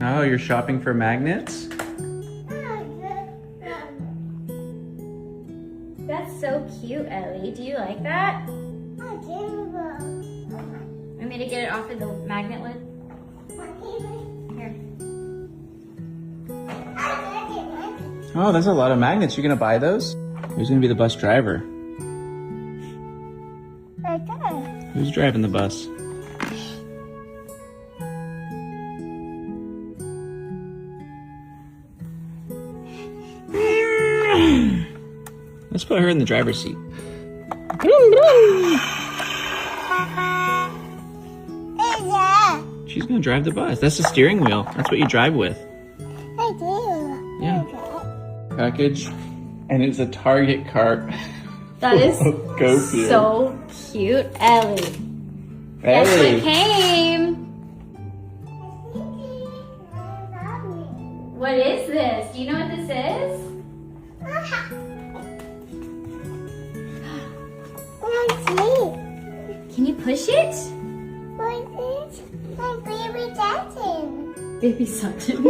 Oh, you're shopping for magnets? That's so cute, Ellie. Do you like that? Want me to get it off of the magnet lid? Here. Oh, that's a lot of magnets. You're gonna buy those? Who's gonna be the bus driver? Who's driving the bus? Let's put her in the driver's seat. She's gonna drive the bus. That's the steering wheel. That's what you drive with. I do. Yeah. Package, and it's a Target cart. That is Go so cute, Ellie. Guess what came? What is this? Do you know what this is? Can you push it? What is my baby Sutton? Baby Sutton.